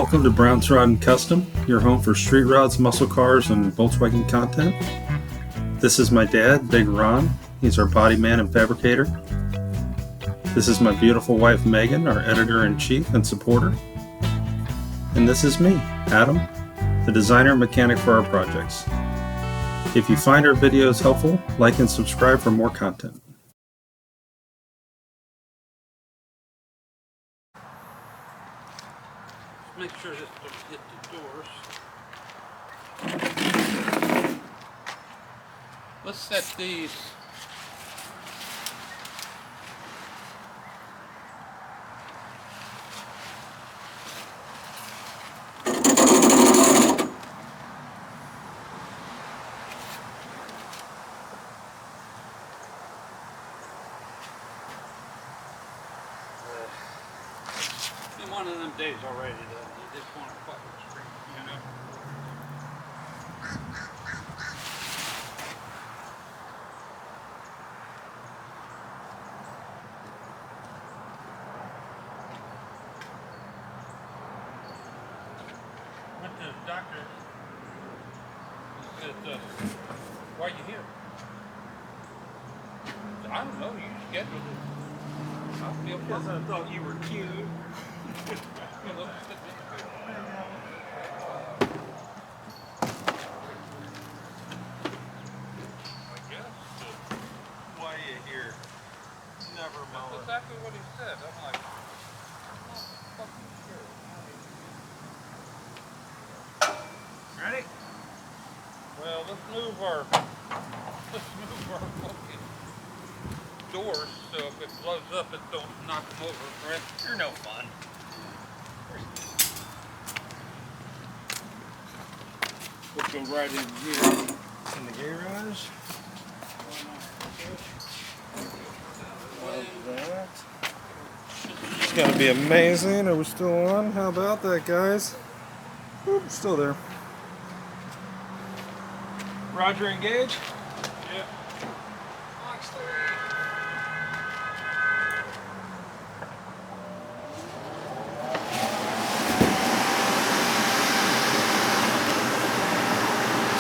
Welcome to Brown's Rod and Custom, your home for street rods, muscle cars, and Volkswagen content. This is my dad, Big Ron. He's our body man and fabricator. This is my beautiful wife, Megan, our editor-in-chief and supporter. And this is me, Adam, the designer and mechanic for our projects. If you find our videos helpful, like and subscribe for more content. Make sure this doesn't hit the doors. Let's set these. Been one of them days already though. You just want to fucking scream, you know? Went to the doctor. He said, why are you here? I don't know, you scheduled it. I feel Because I thought you were cute. Why are you here? Never mind. That's exactly what he said. I'm like, I'm not fucking sure. Ready? Well, let's move our fucking doors so if it blows up, it don't knock them over. Right? You're no fun. We'll go right in here. In the garage. Like that. It's gonna be amazing. Are we still on? How about that, guys? Oop, still there. Roger, engage. Yeah.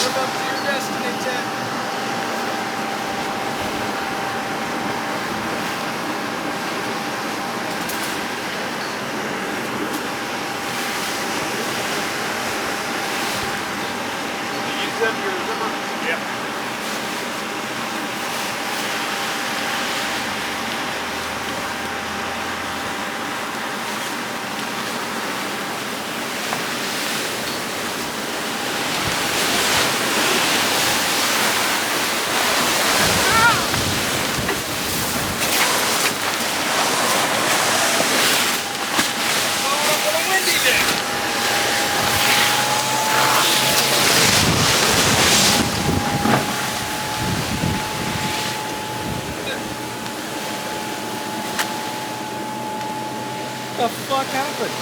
Live up to your destiny, Ted. Did you set your zipper? Yeah. What the fuck happened?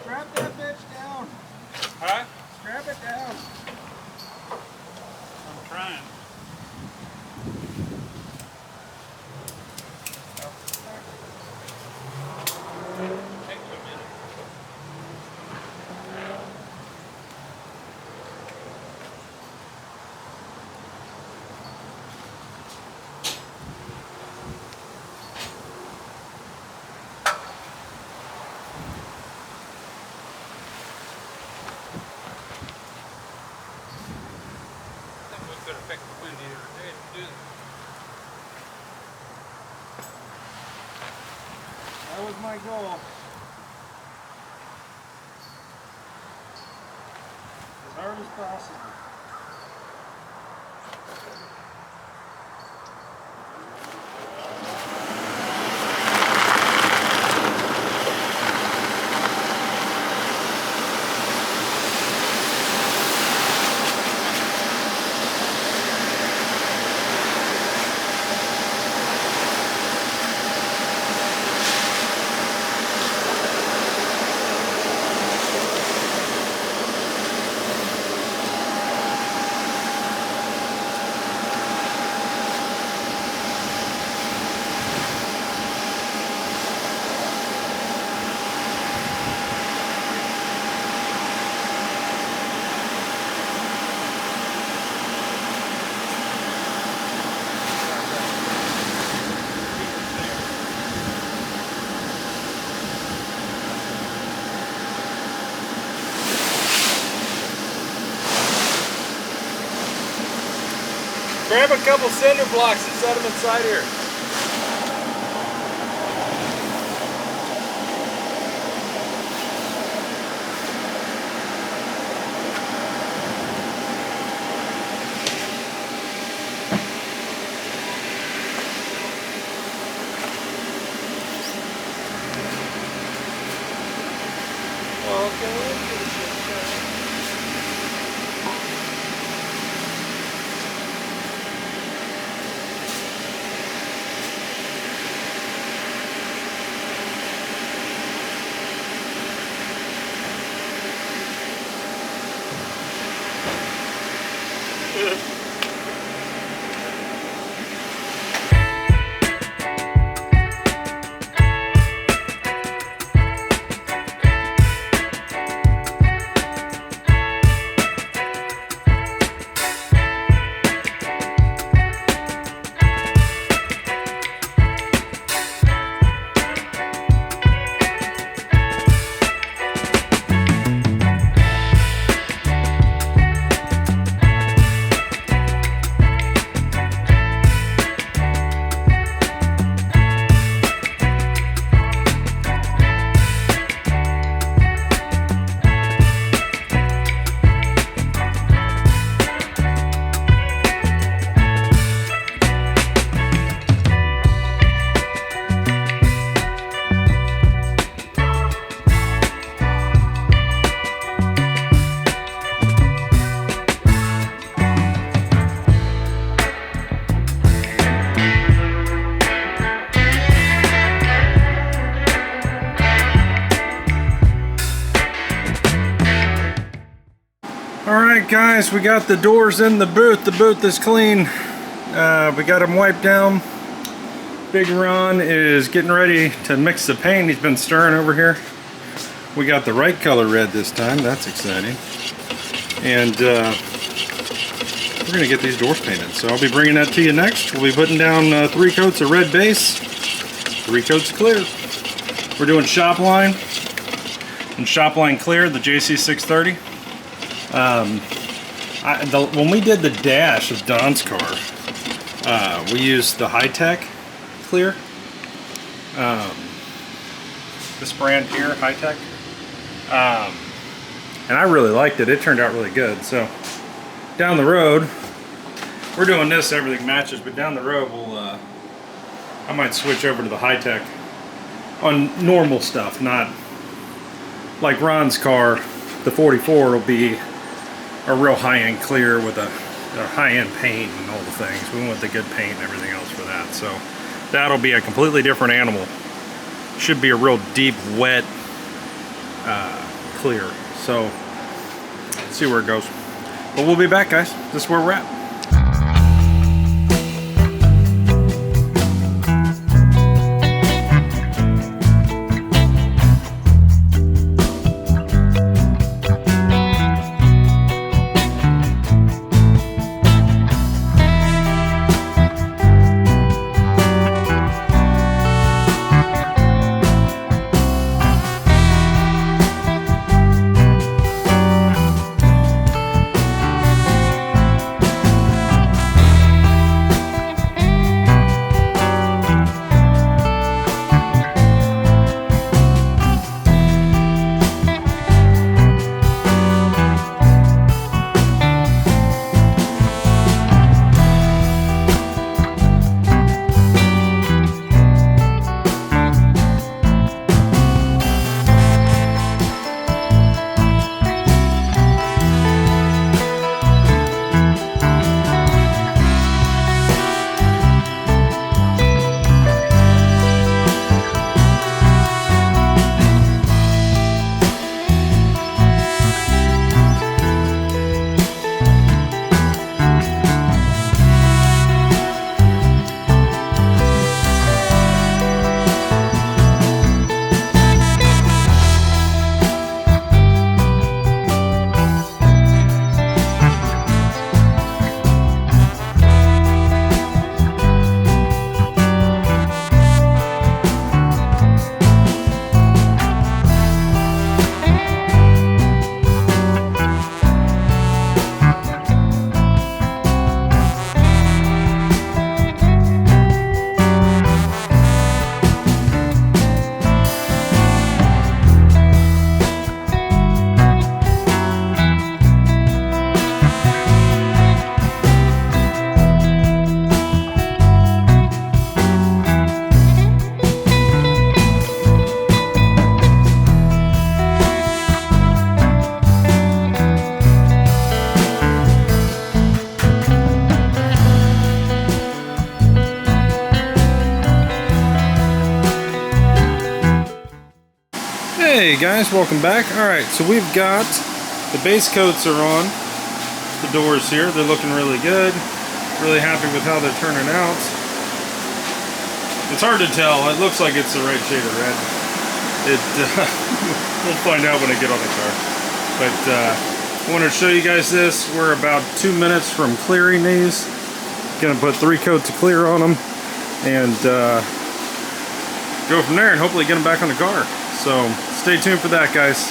Strap that bitch down. Huh? Strap it down. I'm trying. Takes a minute. I think we could have picked the wind the other day to do this. That was my goal. As hard as possible. Grab a couple cinder blocks and set them inside here. Alright guys, we got the doors in the booth. The booth is clean. We got them wiped down. Big Ron is getting ready to mix the paint. He's been stirring over here. We got the right color red this time. That's exciting. And we're going to get these doors painted. So I'll be bringing that to you next. We'll be putting down 3 coats of red base, 3 coats of clear. We're doing shop line and shop line clear, the JC630. When we did the dash of Don's car, we used the high-tech clear. This brand here, high-tech. And I really liked it. It turned out really good. So down the road, we're doing this, everything matches, but down the road I might switch over to the high-tech on normal stuff, not like Ron's car. The 44 will be a real high-end clear with a high-end paint and all the things. We want the good paint and everything else for that. So that'll be a completely different animal. Should be a real deep, wet clear. So let's see where it goes. But we'll be back, guys. This is where we're at. Hey guys, welcome back. Alright, so we've got the base coats are on the doors here. They're looking really good. Really happy with how they're turning out. It's hard to tell. It looks like it's the right shade of red. We'll find out when I get on the car. But I want to show you guys this. We're about 2 minutes from clearing these. Gonna put 3 coats of clear on them and go from there and hopefully get them back on the car. So stay tuned for that, guys.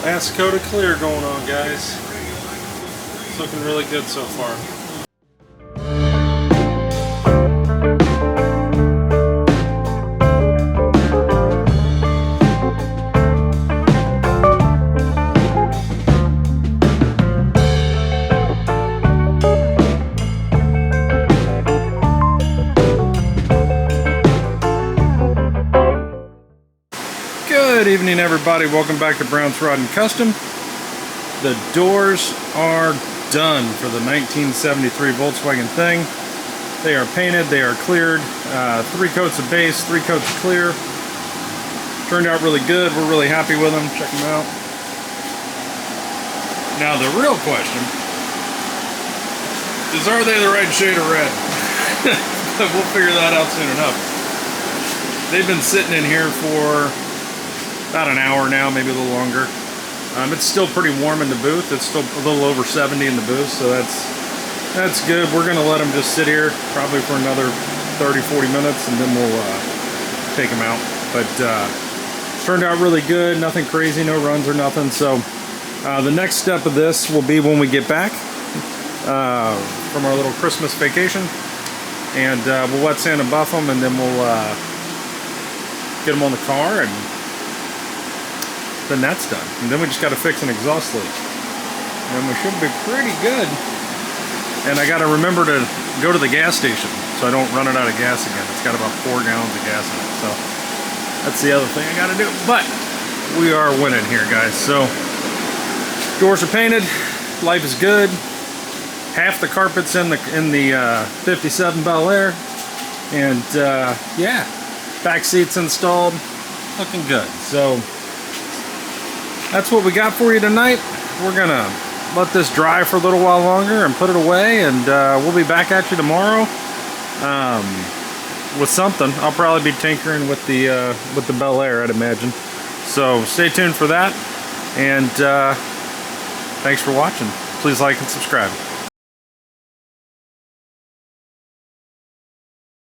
Last coat of clear going on, guys. It's looking really good so far. Good evening, everybody. Welcome back to Brown's Rod and Custom. The doors are done for the 1973 Volkswagen thing. They are painted, they are cleared, 3 coats of base, 3 coats of clear. Turned out really good. We're really happy with them. Check them out. Now the real question is, are they the right shade of red? We'll figure that out soon enough. They've been sitting in here for about an hour now, maybe a little longer. It's still pretty warm in the booth. It's still a little over 70 in the booth, so that's good. We're gonna let them just sit here probably for another 30-40 minutes, and then we'll take them out. But turned out really good. Nothing crazy, no runs or nothing. So the next step of this will be when we get back from our little Christmas vacation, and we'll wet sand and buff them, and then we'll get them on the car, and then that's done. And then we just got to fix an exhaust leak, and we should be pretty good. And I got to remember to go to the gas station so I don't run it out of gas again. It's got about 4 gallons of gas in it, so that's the other thing I got to do. But we are winning here, guys. So doors are painted, life is good. Half the carpet's in the 57 Bel Air, and yeah, back seats installed, looking good. So that's what we got for you tonight. We're gonna let this dry for a little while longer and put it away, and we'll be back at you tomorrow with something. I'll probably be tinkering with the Bel Air, I'd imagine. So stay tuned for that, and thanks for watching. Please like and subscribe.